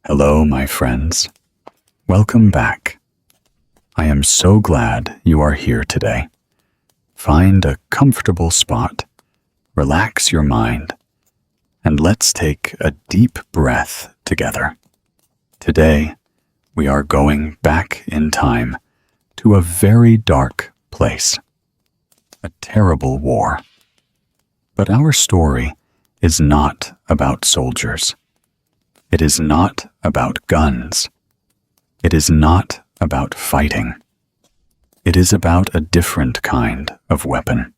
Hello, my friends. Welcome back. I am so glad you are here today. Find a comfortable spot, relax your mind, and let's take a deep breath together. Today, we are going back in time to a very dark place, a terrible war. But our story is not about soldiers. It is not about guns. It is not about fighting. It is about a different kind of weapon.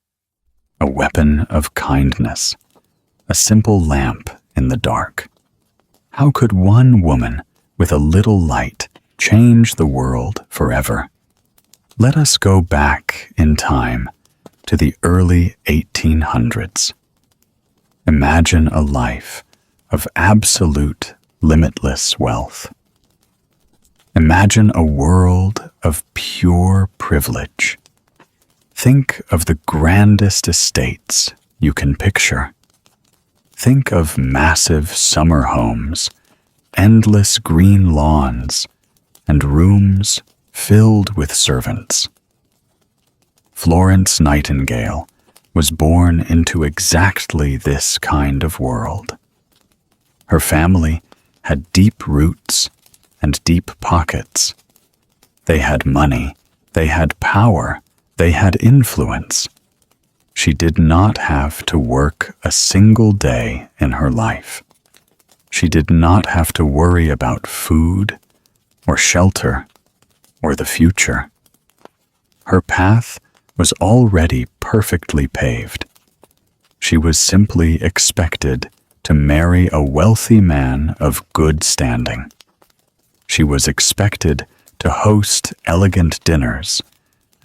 A weapon of kindness. A simple lamp in the dark. How could one woman with a little light change the world forever? Let us go back in time to the early 1800s. Imagine a life of absolute, limitless wealth. Imagine a world of pure privilege. Think of the grandest estates you can picture. Think of massive summer homes, endless green lawns, and rooms filled with servants. Florence Nightingale was born into exactly this kind of world. Her family had deep roots and deep pockets. They had money, they had power, they had influence. She did not have to work a single day in her life. She did not have to worry about food or shelter or the future. Her path was already perfectly paved. She was simply expected to marry a wealthy man of good standing. She was expected to host elegant dinners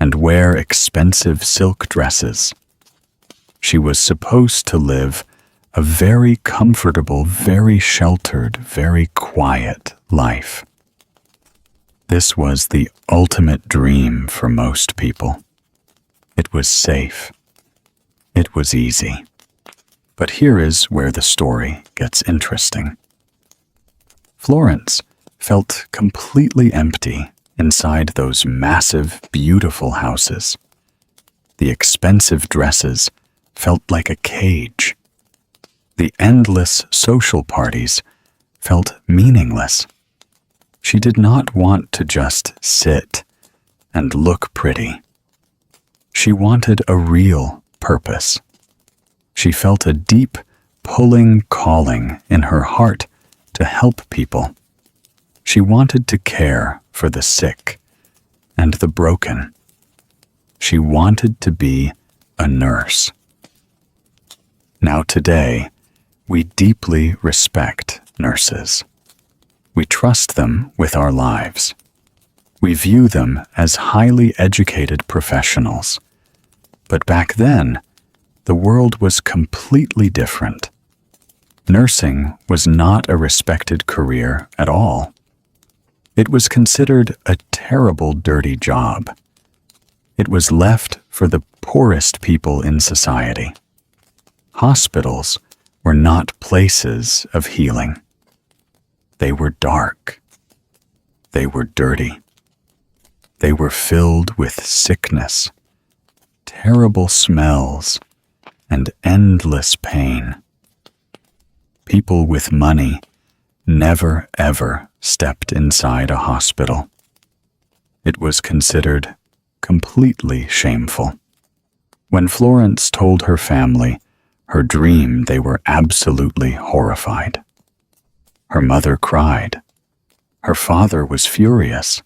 and wear expensive silk dresses. She was supposed to live a very comfortable, very sheltered, very quiet life. This was the ultimate dream for most people. It was safe. It was easy. But here is where the story gets interesting. Florence felt completely empty inside those massive, beautiful houses. The expensive dresses felt like a cage. The endless social parties felt meaningless. She did not want to just sit and look pretty. She wanted a real purpose. She felt a deep, pulling calling in her heart to help people. She wanted to care for the sick and the broken. She wanted to be a nurse. Now today, we deeply respect nurses. We trust them with our lives. We view them as highly educated professionals. But back then, the world was completely different. Nursing was not a respected career at all. It was considered a terrible, dirty job. It was left for the poorest people in society. Hospitals were not places of healing. They were dark. They were dirty. They were filled with sickness, terrible smells, and endless pain. People with money never ever stepped inside a hospital. It was considered completely shameful. When Florence told her family her dream, they were absolutely horrified. Her mother cried. Her father was furious.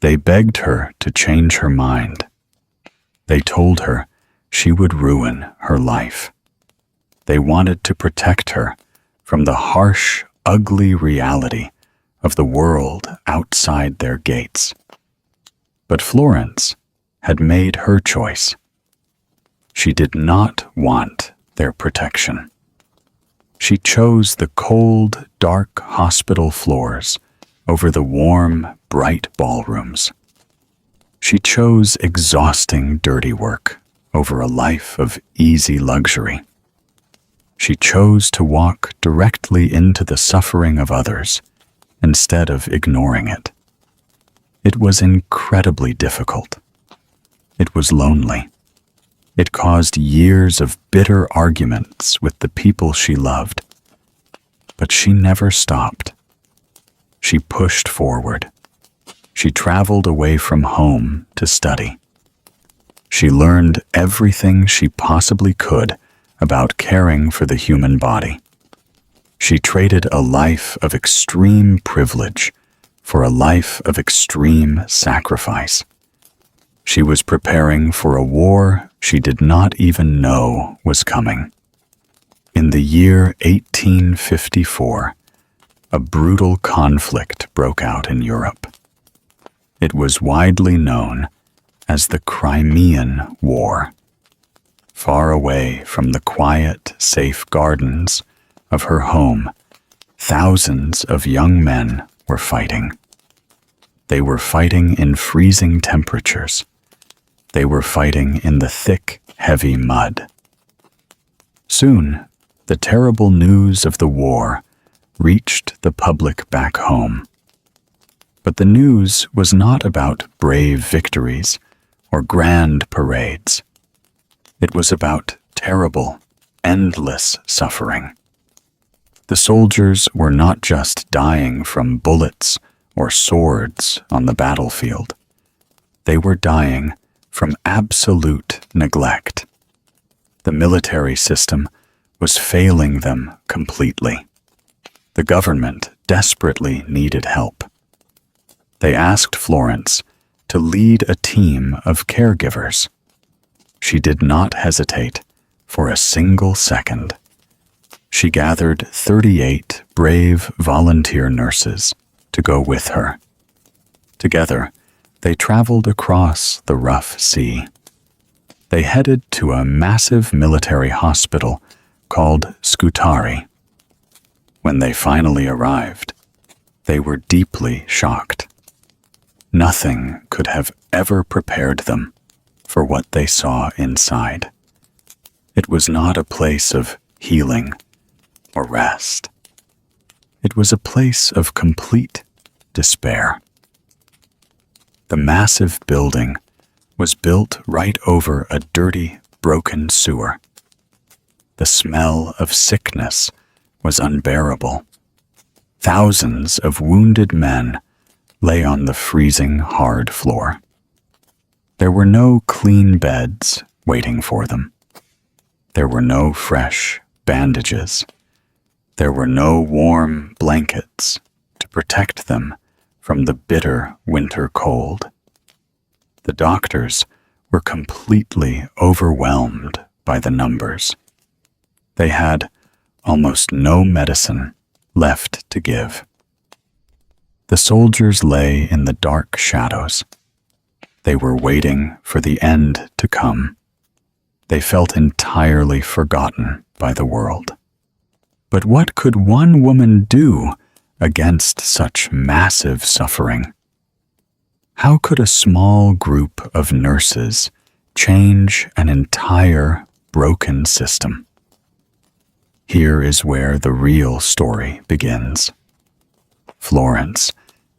They begged her to change her mind. They told her she would ruin her life. They wanted to protect her from the harsh, ugly reality of the world outside their gates. But Florence had made her choice. She did not want their protection. She chose the cold, dark hospital floors over the warm, bright ballrooms. She chose exhausting, dirty work over a life of easy luxury. She chose to walk directly into the suffering of others instead of ignoring it. It was incredibly difficult. It was lonely. It caused years of bitter arguments with the people she loved. But she never stopped. She pushed forward. She traveled away from home to study. She learned everything she possibly could about caring for the human body. She traded a life of extreme privilege for a life of extreme sacrifice. She was preparing for a war she did not even know was coming. In the year 1854, a brutal conflict broke out in Europe. It was widely known as the Crimean War. Far away from the quiet, safe gardens of her home, thousands of young men were fighting. They were fighting in freezing temperatures. They were fighting in the thick, heavy mud. Soon, the terrible news of the war reached the public back home. But the news was not about brave victories or grand parades. It was about terrible, endless suffering. The soldiers were not just dying from bullets or swords on the battlefield. They were dying from absolute neglect. The military system was failing them completely. The government desperately needed help. They asked Florence to lead a team of caregivers. She did not hesitate for a single second. She gathered 38 brave volunteer nurses to go with her. Together, they traveled across the rough sea. They headed to a massive military hospital called Scutari. When they finally arrived, they were deeply shocked. Nothing could have ever prepared them for what they saw inside. It was not a place of healing or rest. It was a place of complete despair. The massive building was built right over a dirty, broken sewer. The smell of sickness was unbearable. Thousands of wounded men lay on the freezing, hard floor. There were no clean beds waiting for them. There were no fresh bandages. There were no warm blankets to protect them from the bitter winter cold. The doctors were completely overwhelmed by the numbers. They had almost no medicine left to give. The soldiers lay in the dark shadows. They were waiting for the end to come. They felt entirely forgotten by the world. But what could one woman do against such massive suffering? How could a small group of nurses change an entire broken system? Here is where the real story begins. Florence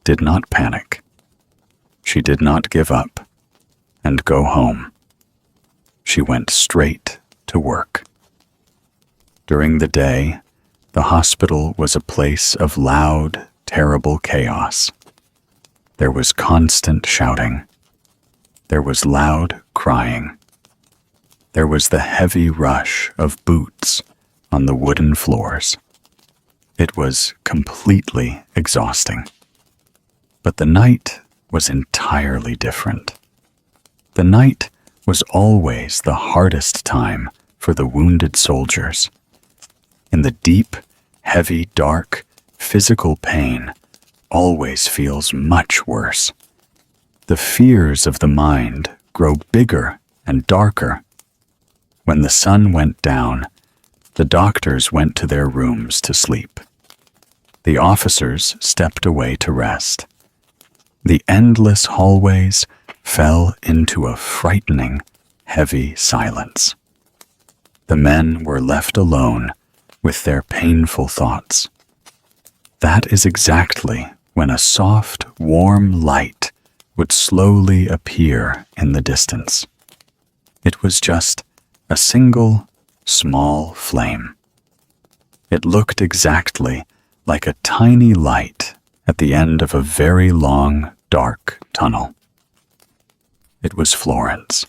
did not panic. She did not give up and go home. She went straight to work. During the day, the hospital was a place of loud, terrible chaos. There was constant shouting. There was loud crying. There was the heavy rush of boots on the wooden floors. It was completely exhausting. But the night was entirely different. The night was always the hardest time for the wounded soldiers. In the deep, heavy, dark, physical pain always feels much worse. The fears of the mind grow bigger and darker. When the sun went down, the doctors went to their rooms to sleep. The officers stepped away to rest. The endless hallways fell into a frightening, heavy silence. The men were left alone with their painful thoughts. That is exactly when a soft, warm light would slowly appear in the distance. It was just a single, small flame. It looked exactly like a tiny light at the end of a very long, dark tunnel. It was Florence.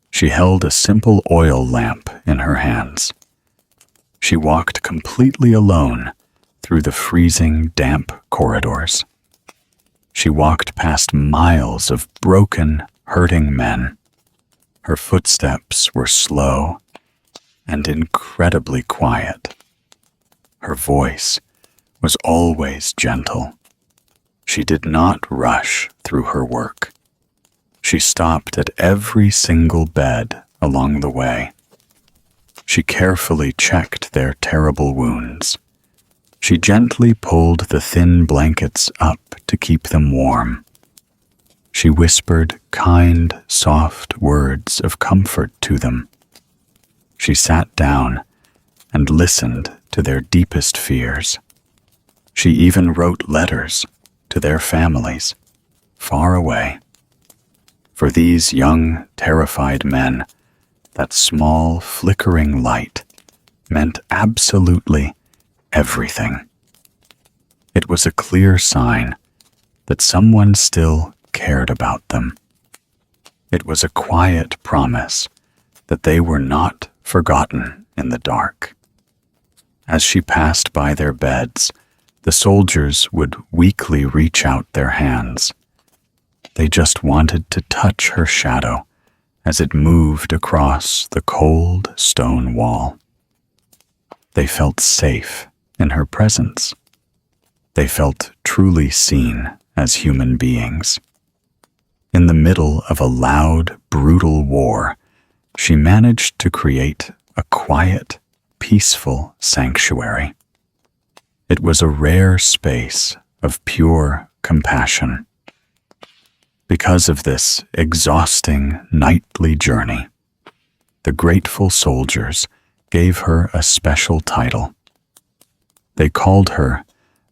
She held a simple oil lamp in her hands. She walked completely alone through the freezing, damp corridors. She walked past miles of broken, hurting men. Her footsteps were slow and incredibly quiet. Her voice was always gentle. She did not rush through her work. She stopped at every single bed along the way. She carefully checked their terrible wounds. She gently pulled the thin blankets up to keep them warm. She whispered kind, soft words of comfort to them. She sat down and listened to their deepest fears. She even wrote letters to their families, far away. For these young, terrified men, that small, flickering light meant absolutely everything. It was a clear sign that someone still cared about them. It was a quiet promise that they were not forgotten in the dark. As she passed by their beds, the soldiers would weakly reach out their hands. They just wanted to touch her shadow as it moved across the cold stone wall. They felt safe in her presence. They felt truly seen as human beings. In the middle of a loud, brutal war, she managed to create a quiet, peaceful sanctuary. It was a rare space of pure compassion. Because of this exhausting nightly journey, the grateful soldiers gave her a special title. They called her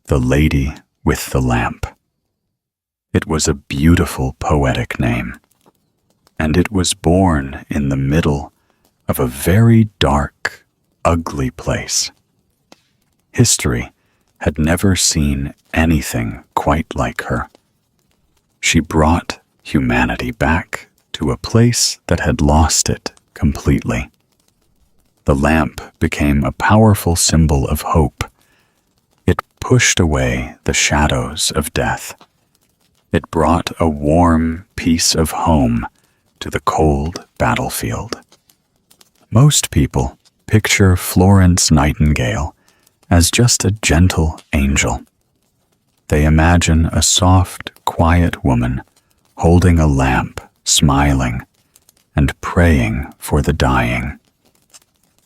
the Lady with the Lamp. It was a beautiful poetic name, and it was born in the middle of a very dark, ugly place. History had never seen anything quite like her. She brought humanity back to a place that had lost it completely. The lamp became a powerful symbol of hope. It pushed away the shadows of death. It brought a warm piece of home to the cold battlefield. Most people picture Florence Nightingale as just a gentle angel. They imagine a soft, quiet woman holding a lamp, smiling, and praying for the dying.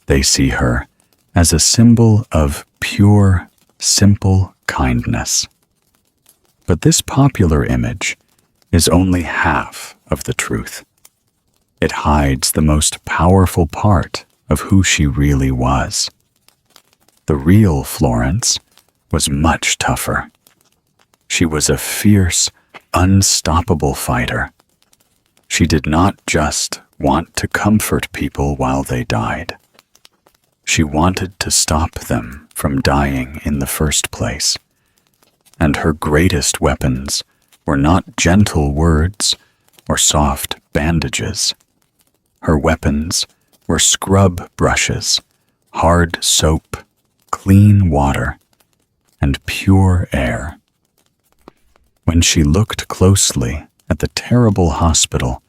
They see her as a symbol of pure, simple kindness. But this popular image is only half of the truth. It hides the most powerful part of who she really was. The real Florence was much tougher. She was a fierce, unstoppable fighter. She did not just want to comfort people while they died. She wanted to stop them from dying in the first place. And her greatest weapons were not gentle words or soft bandages. Her weapons were scrub brushes, hard soap, clean water, and pure air. When she looked closely at the terrible hospital,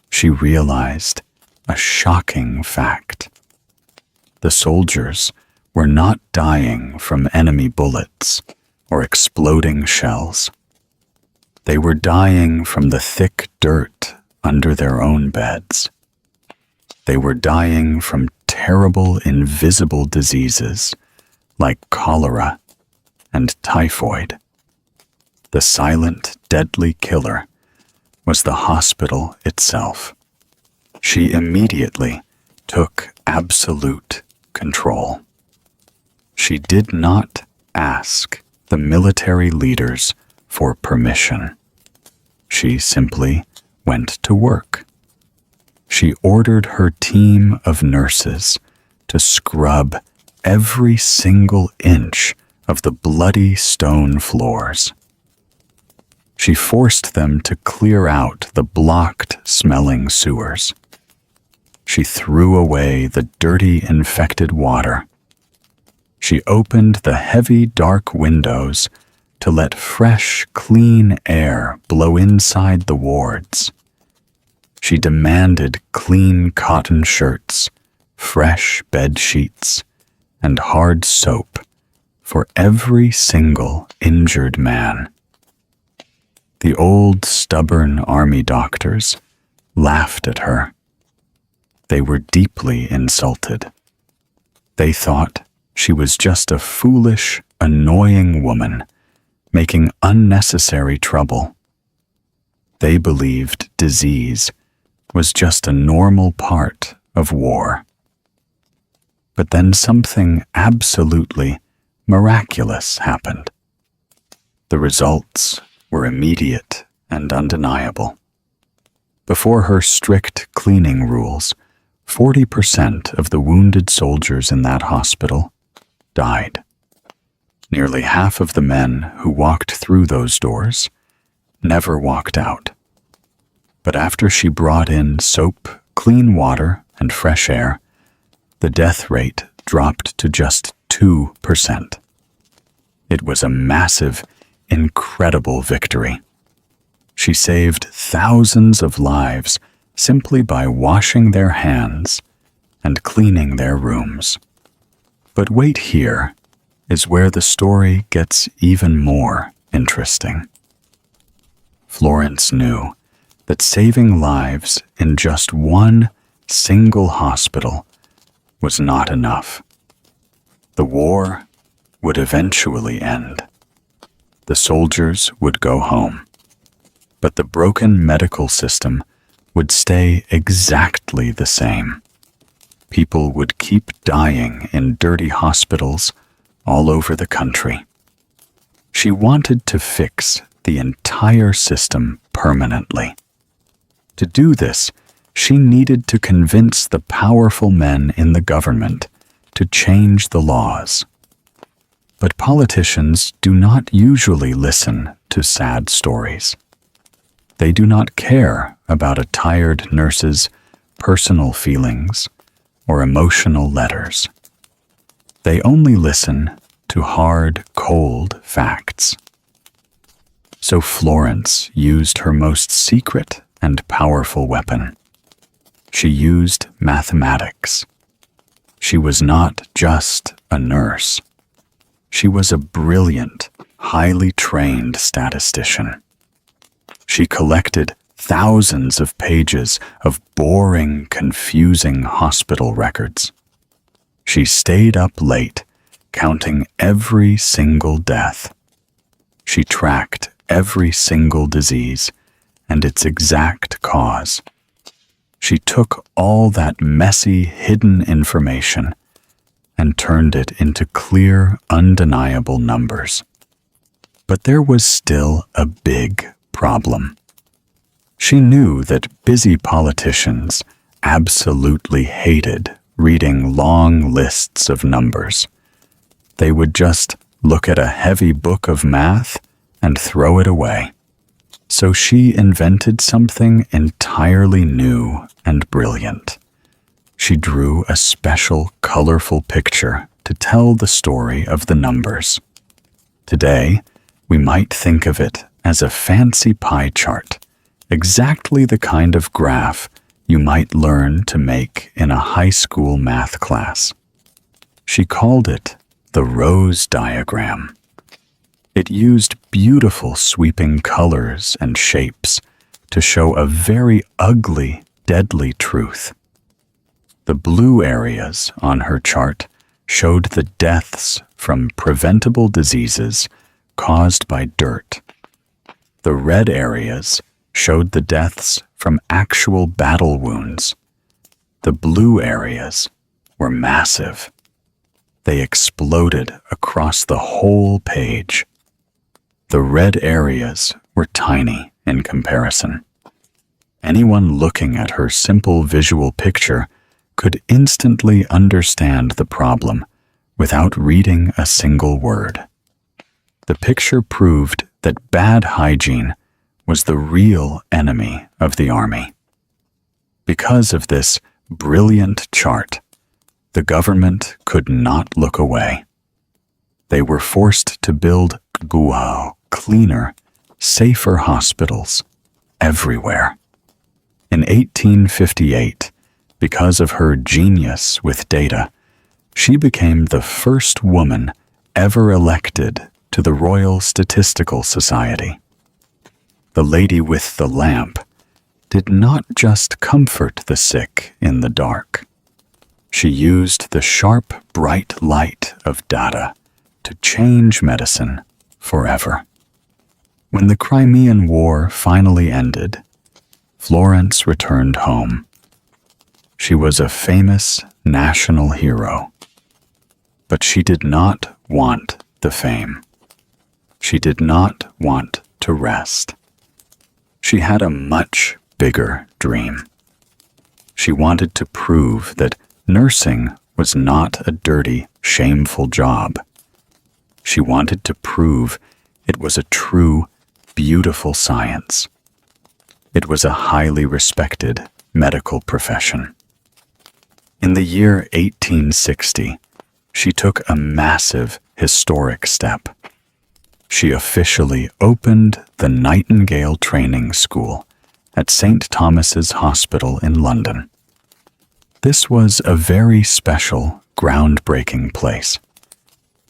she realized a shocking fact. The soldiers were not dying from enemy bullets or exploding shells. They were dying from the thick dirt under their own beds. They were dying from terrible, invisible diseases like cholera and typhoid. The silent, deadly killer was the hospital itself. She immediately took absolute control. She did not ask the military leaders for permission. She simply went to work. She ordered her team of nurses to scrub every single inch of the bloody stone floors. She forced them to clear out the blocked-smelling sewers. She threw away the dirty, infected water. She opened the heavy, dark windows to let fresh, clean air blow inside the wards. She demanded clean cotton shirts, fresh bed sheets, and hard soap for every single injured man. The old, stubborn army doctors laughed at her. They were deeply insulted. They thought she was just a foolish, annoying woman making unnecessary trouble. They believed disease was just a normal part of war. But then something absolutely miraculous happened. The results were immediate and undeniable. Before her strict cleaning rules, 40% of the wounded soldiers in that hospital died. Nearly half of the men who walked through those doors never walked out. But after she brought in soap, clean water, and fresh air, the death rate dropped to just 2%. It was a massive, incredible victory. She saved thousands of lives simply by washing their hands and cleaning their rooms. But wait, here is where the story gets even more interesting. Florence knew that saving lives in just one single hospital was not enough. The war would eventually end. The soldiers would go home. But the broken medical system would stay exactly the same. People would keep dying in dirty hospitals all over the country. She wanted to fix the entire system permanently. To do this, she needed to convince the powerful men in the government to change the laws. But politicians do not usually listen to sad stories. They do not care about a tired nurse's personal feelings or emotional letters. They only listen to hard, cold facts. So Florence used her most secret and powerful weapon. She used mathematics. She was not just a nurse. She was a brilliant, highly trained statistician. She collected thousands of pages of boring, confusing hospital records. She stayed up late, counting every single death. She tracked every single disease and its exact cause. She took all that messy, hidden information and turned it into clear, undeniable numbers. But there was still a big problem. She knew that busy politicians absolutely hated reading long lists of numbers. They would just look at a heavy book of math and throw it away. So she invented something entirely new and brilliant. She drew a special, colorful picture to tell the story of the numbers. Today, we might think of it as a fancy pie chart, exactly the kind of graph you might learn to make in a high school math class. She called it the rose diagram. It used beautiful sweeping colors and shapes to show a very ugly, deadly truth. The blue areas on her chart showed the deaths from preventable diseases caused by dirt. The red areas showed the deaths from actual battle wounds. The blue areas were massive. They exploded across the whole page. The red areas were tiny in comparison. Anyone looking at her simple visual picture could instantly understand the problem without reading a single word. The picture proved that bad hygiene was the real enemy of the army. Because of this brilliant chart, the government could not look away. They were forced to build cleaner, safer hospitals everywhere. In 1858, because of her genius with data, she became the first woman ever elected to the Royal Statistical Society. The lady with the lamp did not just comfort the sick in the dark. She used the sharp, bright light of data to change medicine forever. When the Crimean War finally ended, Florence returned home. She was a famous national hero. But she did not want the fame. She did not want to rest. She had a much bigger dream. She wanted to prove that nursing was not a dirty, shameful job. She wanted to prove it was a true, beautiful science. It was a highly respected medical profession. In the year 1860, she took a massive, historic step. She officially opened the Nightingale Training School at St. Thomas's Hospital in London. This was a very special, groundbreaking place.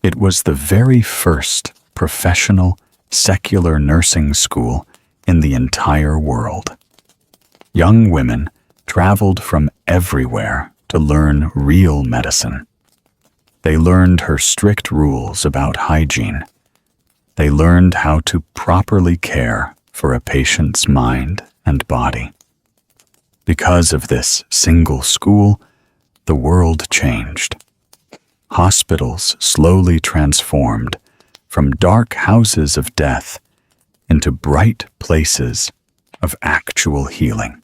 It was the very first professional, secular nursing school in the entire world. Young women traveled from everywhere to learn real medicine. They learned her strict rules about hygiene. They learned how to properly care for a patient's mind and body. Because of this single school, the world changed. Hospitals slowly transformed from dark houses of death into bright places of actual healing.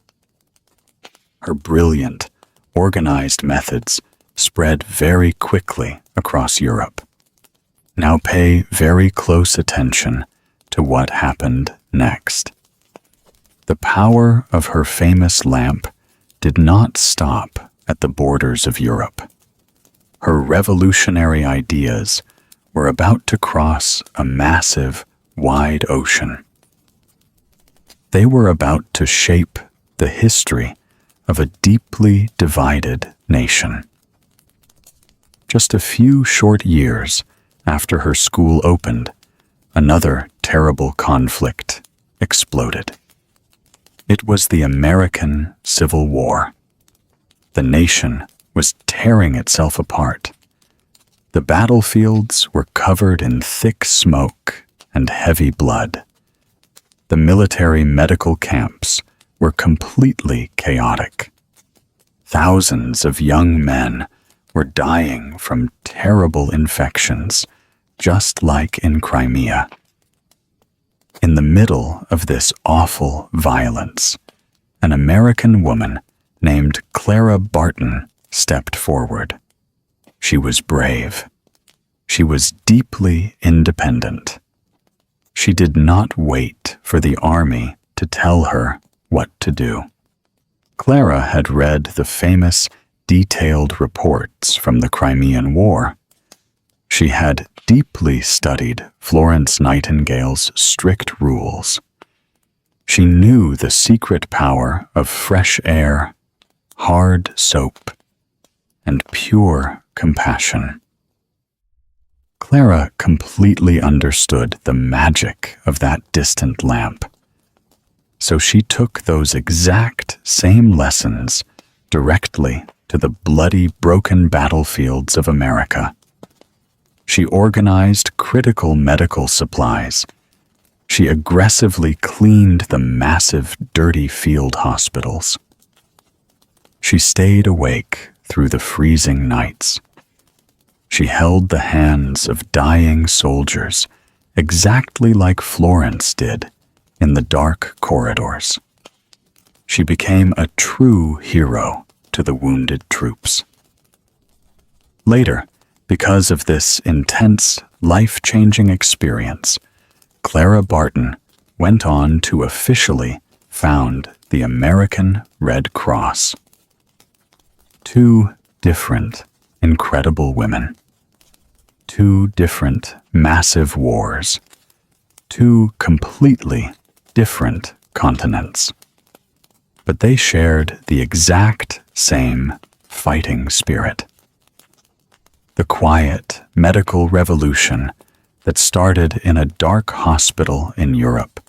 Her brilliant, organized methods spread very quickly across Europe. Now pay very close attention to what happened next. The power of her famous lamp did not stop at the borders of Europe. Her revolutionary ideas were about to cross a massive, wide ocean. They were about to shape the history of a deeply divided nation. Just a few short years after her school opened, another terrible conflict exploded. It was the American Civil War. The nation was tearing itself apart. The battlefields were covered in thick smoke and heavy blood. The military medical camps were completely chaotic. Thousands of young men were dying from terrible infections, just like in Crimea. In the middle of this awful violence, an American woman named Clara Barton stepped forward. She was brave. She was deeply independent. She did not wait for the army to tell her what to do. Clara had read the famous, detailed reports from the Crimean War. She had deeply studied Florence Nightingale's strict rules. She knew the secret power of fresh air, hard soap, and pure compassion. Clara completely understood the magic of that distant lamp. So she took those exact same lessons directly to the bloody, broken battlefields of America. She organized critical medical supplies. She aggressively cleaned the massive, dirty field hospitals. She stayed awake through the freezing nights. She held the hands of dying soldiers exactly like Florence did in the dark corridors. She became a true hero to the wounded troops. Later, because of this intense, life-changing experience, Clara Barton went on to officially found the American Red Cross. Two different, incredible women. Two different, massive wars. Two completely different continents. But they shared the exact same fighting spirit. The quiet medical revolution that started in a dark hospital in Europe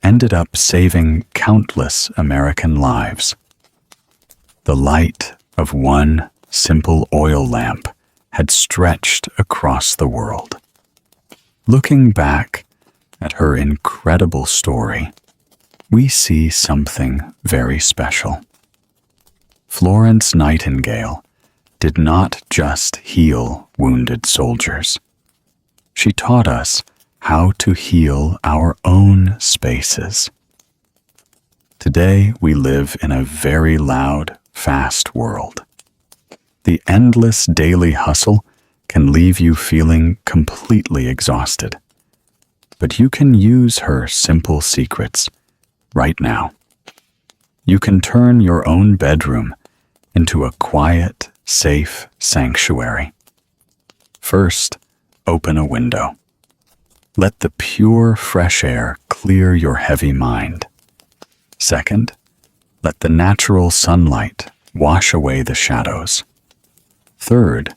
ended up saving countless American lives. The light of one simple oil lamp had stretched across the world. Looking back at her incredible story, we see something very special. Florence Nightingale did not just heal wounded soldiers. She taught us how to heal our own spaces. Today, we live in a very loud, fast world. The endless daily hustle can leave you feeling completely exhausted. But you can use her simple secrets right now. You can turn your own bedroom into a quiet, safe sanctuary. First, open a window. Let the pure, fresh air clear your heavy mind. Second, let the natural sunlight wash away the shadows. Third,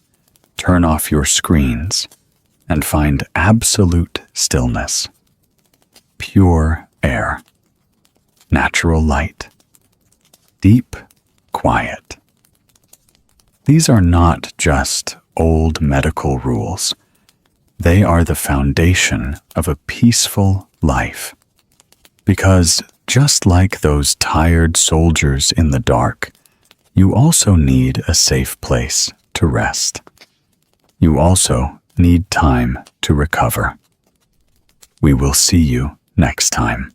turn off your screens and find absolute stillness. Pure air. Natural light. Deep quiet. These are not just old medical rules. They are the foundation of a peaceful life. Because just like those tired soldiers in the dark, you also need a safe place to rest. You also need time to recover. We will see you next time.